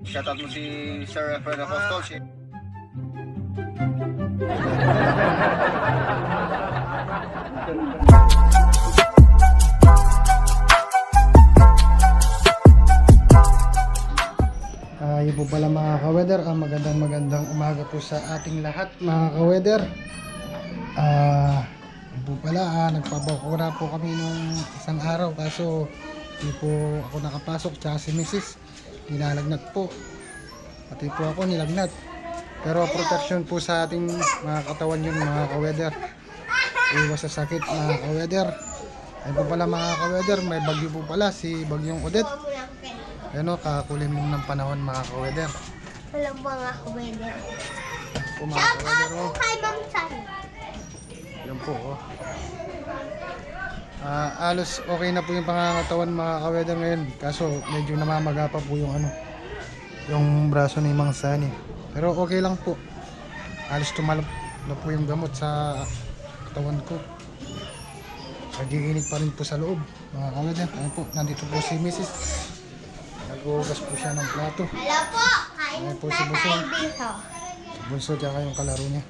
Shoutout mo si Sir Fred Apostol. Yun po pala mga ka-weather, magandang umaga po sa ating lahat mga ka-weather. Yun po pala, nagpabakura po kami nung isang araw kaso hindi po ako nakapasok, tsaka si Mrs. Nilalagnat po, pati po ako nilagnat. Pero protection po sa ating mga katawan yun mga ka-weather, iwas sa sakit mga ka-weather. Ayun po pala mga ka-weather, may bagyo po pala, si Bagyong Odette. Ano, kakulimlim ng panahon mga ka-weather. Walang mga ka-weather. Po mga ka-weather, oh. Kay Ma'am San. Yan po, oh. Alos okay na po yung pangangatawan mga ka-weather ngayon. Kaso medyo namamaga pa po yung yung braso ni Mang Sani. Pero okay lang po. Alos tumalab na po yung gamot sa katawan ko. Nagiinit pa rin po sa loob mga ka-weather. Ayun po, nandito po si Mrs. Nag-uugas po siya ng plato. Hello po, kain Ayan po na si tayo Bunso. dito. Bunso tsaka yung kalaro niya.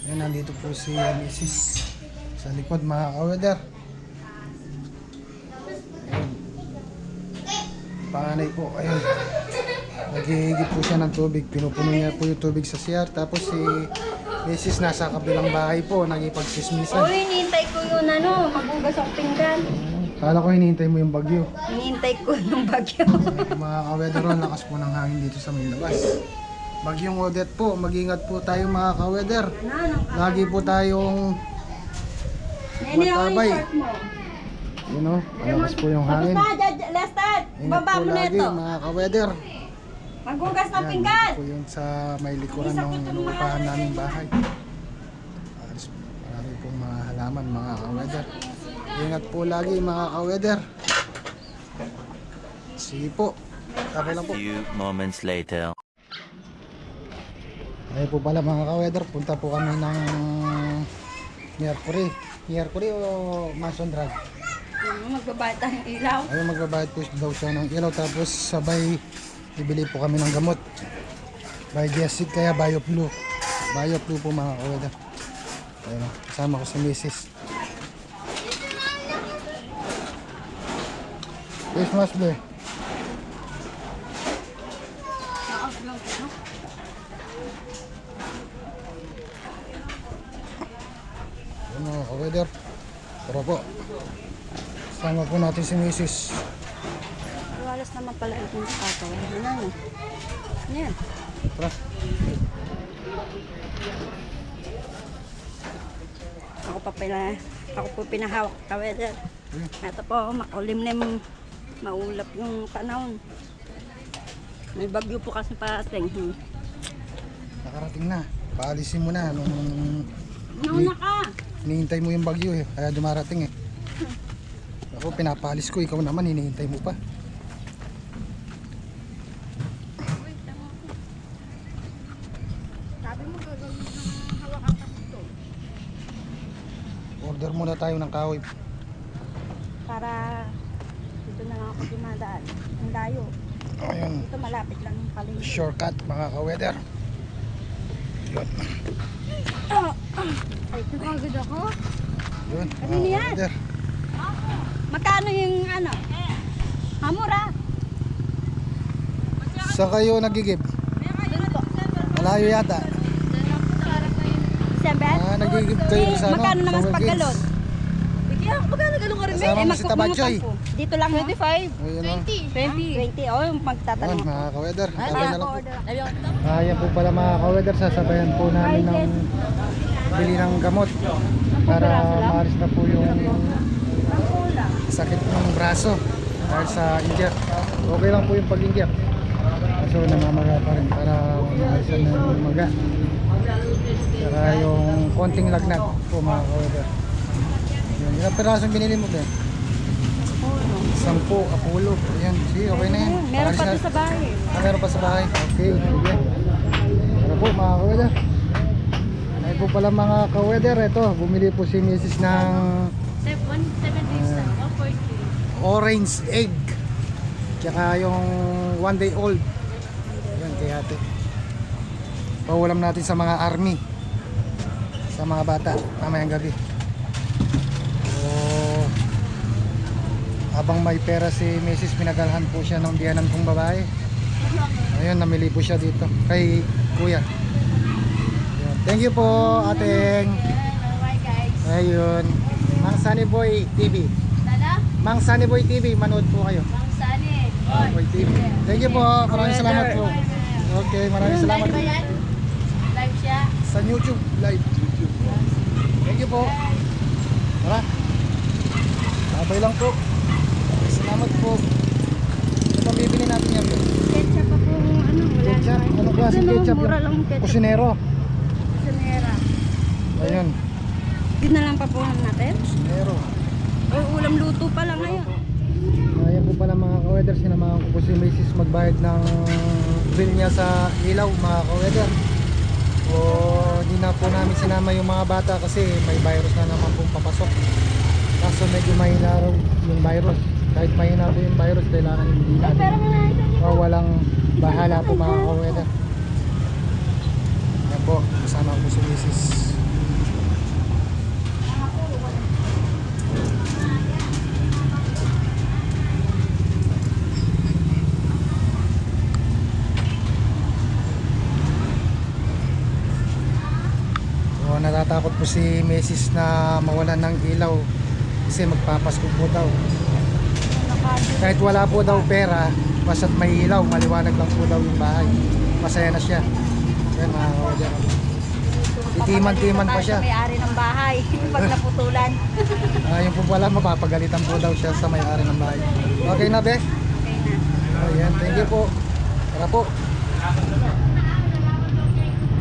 Ayan, nandito po si Mrs. sa likod mga ka-weather. Ayan. Panganay po, ayun. Naghihigit po siya ng tubig. Pinupuno niya po yung tubig sa CR. Tapos si Mrs. nasa kabilang bahay po, nagipagsismisan. Uy, hinihintay ko yun magugas ang pinggan. Kala ko hinihintay mo yung bagyo. Hinihintay ko yung bagyo. Mga ka-weather, lakas po ng hangin dito sa may labas. Bagyong Odette po, mag-ingat po tayo mga ka-weather. Lagi po tayong matabay. You know, malakas po yung hangin. Lastad, Ingat baba po mo na lagi ito. mga ka-weather. Magugas ng Yan, pinggan. po yun sa may likuran ng upahan naming bahay. Marami pong mga halaman mga ka-weather. Ingat po lagi mga ka-weather. Sige po. Okay lang po. Few moments later. Ayun po pala mga ka-weather, punta po kami ng Mercury. Mercury o Mason Drag? Magbabayad tayong ilaw. Ayun, magbabayad po daw siya ng ilaw, tapos sabay bibili po kami ng gamot. By Jessic kaya BioFlu. BioFlu po mga ka-weather. Ayun, kasama ko si Mrs. Christmas Day. Ayun mga ka-weather. Tara po. Sama po natin si Mrs. Walas naman pala itong kakawin. Ano? Yan. Tara. Ako po pinahawak ka-weather. Ito po, makulimlim, maulap yung panahon. May bagyo po kasi parating. Nakarating na. Paalisin mo na nung Nauna ka! hinihintay mo yung bagyo eh. Kaya dumarating eh. Ako pinapaalis ko, ikaw naman hinihintay mo pa. Sabi mo gagawin ng hawakan ka dito. Order muna tayo ng kahoy. Para dito na lang ako dumadaan. Ang layo. Ayun, Ito malapit lang yung paligid. shortcut mga ka-weather. Yun. Ay, nagagad ako. Yun, Ano mga yan? ka-weather. Magkano yung Hamura. Saan kayo nagigib? Malayo yata. December? Nagigib kayo sa ano? Magkano naman sa Summer paggalon? Games. Bigyan, magkano galon ka rin? Kasama mo si Tabachoy. Dito lang 25. Ayun o. 20. Oh, yung Ayun, magtatanong ko. mga ka-weather. Sabay na lang po. Order. Yan po pala mga ka-weather, sasabayan po namin ng bili ng gamot para maalis na po yung sakit ng braso dahil sa inject. Okay lang po yung pag-inject, kaso namamaga pa rin para maalisan na yung maga, saka yung konting lagnat po mga ka-weather. Yun, ilang pirasong binili mo ba? 10, Apollo. Ayan, sige, okay na yan. Meron pa Paalis doon sa bahay. meron pa sa bahay. Okay, sige. Ano po mga ka-weather? Ay po pala mga ka-weather, ito, bumili po si Mrs. ng 7 days na. 140. orange egg. Tsaka yung 1 day old. Ayan, kay ate. Paulam natin sa mga army. Sa mga bata, mamayang gabi. So, habang may pera si Mrs. Pinagalhan po siya ng biyanan kong babae. Ayun, namili po siya dito kay kuya. Ayun. Thank you po, ating. Bye guys. Ayun, Mang Sunny Boy TV. Tada? Mang Sunny Boy TV, manood po kayo. Bang Sani. Boy TV. Thank you po, maraming salamat po. Okay, maraming salamat Live ba yan? Live siya. sa YouTube live. Thank you po. Tara. Babay lang po. Salamat po. Ito pang bibili natin yan. Ketchup pa po. Ano? Wala Ketchup. naman. Anong klaseng Ito, no, ketchup? Mura lang ketchup. Kusinero. Kusinera. Ayun. Yun na lang pa po natin. Kusinero. Ay, ulam luto pa lang ngayon. Ayan po pala mga ka-weather. Sinamahan ko po si Mrs. magbayad ng bill niya sa ilaw mga ka-weather. O hindi na po namin sinama yung mga bata kasi may virus na naman pong papasok. Kaso medyo mahina raw yung virus. Kahit mahina po yung virus, kailangan hindi natin. O walang bahala po mga ka-weather. Yan po, kasama ko si Mrs. O natatakot po si Mrs. na mawalan ng ilaw kasi magpapasko po daw. Kahit wala po daw pera, basta't may ilaw, maliwanag lang po daw yung bahay. Masaya na siya. Yan mga kawadyar. Titiman-timan pa siya. May-ari ng bahay. Pag naputulan. Yung po pala, mapapagalitan po daw siya sa may-ari ng bahay. Okay na, Be? Okay na. Ayan, thank you po. Tara po.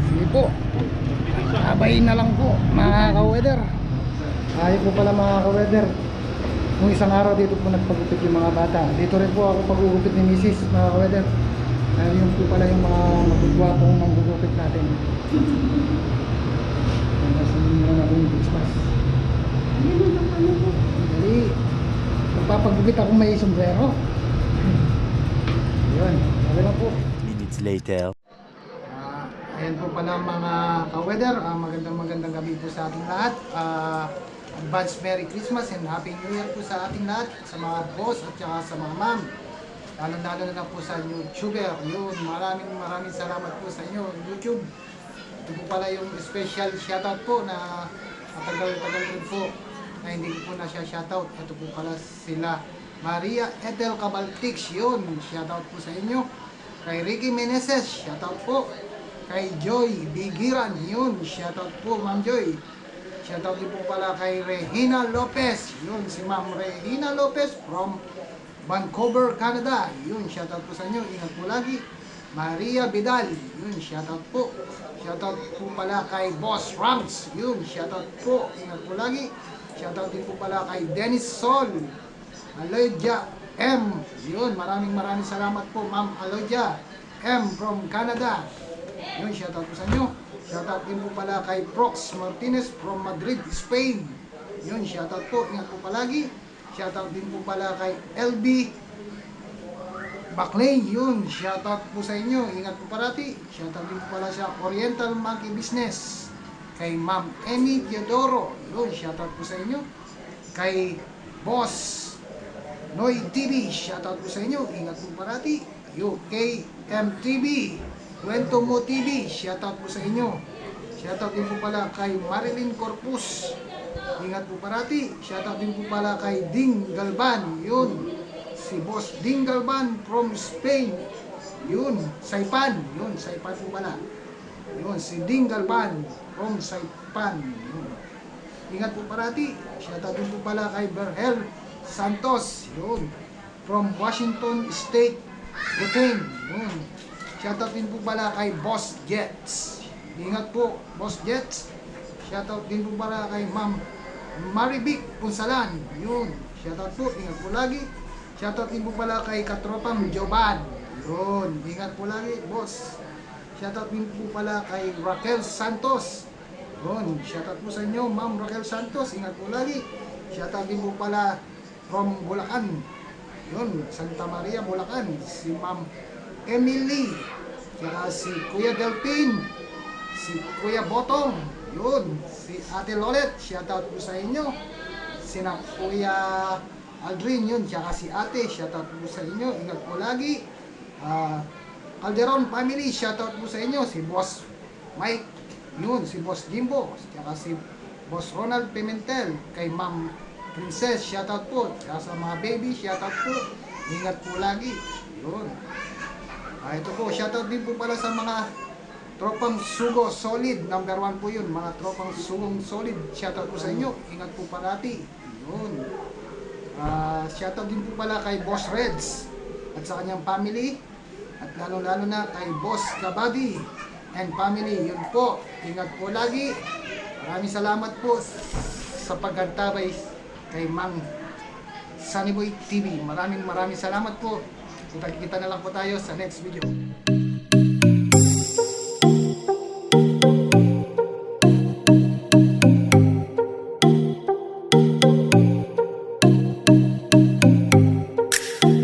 Sige po. Abayin na lang po, mga ka-weather. Ayun po pala mga ka-weather. Nung isang araw dito po nagpagupit yung mga bata. Dito rin po ako pagugupit ni Mrs. mga ka-weather. Ayun po pala yung mga magugwapong manggugupit natin. Kasi hindi na akong Christmas. Dali. Magpapagupit ako may sombrero. Yun, sabi na po. Minutes later. Ayan po pala mga ka-weather, magandang gabi po sa ating lahat. Advance Merry Christmas and Happy New Year po sa ating lahat, sa mga boss at saka sa mga ma'am. Lalo na po sa YouTuber. Yun, maraming salamat po sa inyo, YouTube. Ito po pala yung special shoutout po na matagal rin po na hindi ko po na siya shoutout. Ito po pala sila Maria Ethel Cabaltix, yun, shoutout po sa inyo. Kay Ricky Meneses, shoutout po. Kay Joy Bigiran, yun, shoutout po Ma'am Joy. Shoutout din po pala kay Regina Lopez, yun, si Ma'am Regina Lopez from Vancouver, Canada. Yun, shoutout po sa inyo, ingat po lagi. Maria Vidal, yun, shoutout po. Shoutout po pala kay Boss Rams, yun, shoutout po, ingat po lagi. Shoutout din po pala kay Dennis Sol, Aloydia M, yun, maraming salamat po Ma'am Aloydia M from Canada. Yun, shoutout po sa inyo. Shoutout din po pala kay Prox Martinez from Madrid, Spain. Yun, shoutout po, ingat po palagi. Shoutout din po pala kay LB Baclay, yun, shoutout po sa inyo, ingat po parati. Shoutout din po pala sa Oriental Monkey Business. Kay Ma'am Amy Diodoro, yun, shoutout po sa inyo. Kay Boss Noy TV, shoutout po sa inyo, ingat po parati. UK MTV, Kwento Mo TV, shoutout po sa inyo. Shoutout din po pala kay Marilyn Corpus, ingat po parati. Shoutout din po pala kay Ding Galban, yun, si Boss Ding Galban from Spain, yun, Saipan, yun, Saipan po pala. Yun, si Ding Galban from Saipan, yun. Ingat po parati. Shoutout din po pala kay Berhel Santos, yun, from Washington State, Britain, yun. Shoutout din po pala kay Boss Jets. Ingat po, Boss Jets. Shoutout din po pala kay Ma'am Marivic Punsalan. Yun. Shoutout po, ingat po lagi. Shoutout din po pala kay Katropang Joban. Yun. Ingat po lagi, boss. Shoutout din po pala kay Raquel Santos Yun, shoutout po sa inyo, Ma'am Raquel Santos, ingat po lagi. Shoutout din po pala from Bulacan. Yun, Santa Maria, Bulacan. Si Ma'am Emily, saka si Kuya Delpin, si Kuya Botong, yun, si Ate Lolet, shoutout po sa inyo. Sina Kuya Aldrin, yun, saka si Ate, shoutout po sa inyo, ingat po lagi. Calderon family, shoutout po sa inyo, si Boss Mike, yun, si Boss Jimbo, saka si Boss Ronald Pimentel, kay Ma'am Princess, shoutout po, saka sa mga baby, shoutout po, ingat po lagi, yun. Ito po, shoutout din po pala sa mga tropang sugo solid, number 1 po yun, mga tropang sugong solid, shoutout po sa inyo, ingat po parati, yun. Shoutout din po pala kay Boss Reds at sa kanyang family, at lalo-lalo na kay Boss Kabadi and family, yun po, ingat po lagi. Maraming salamat po sa pagkantabay kay Mang Sunnyboy TV. Maraming salamat po. Kita na lang po tayo sa next video.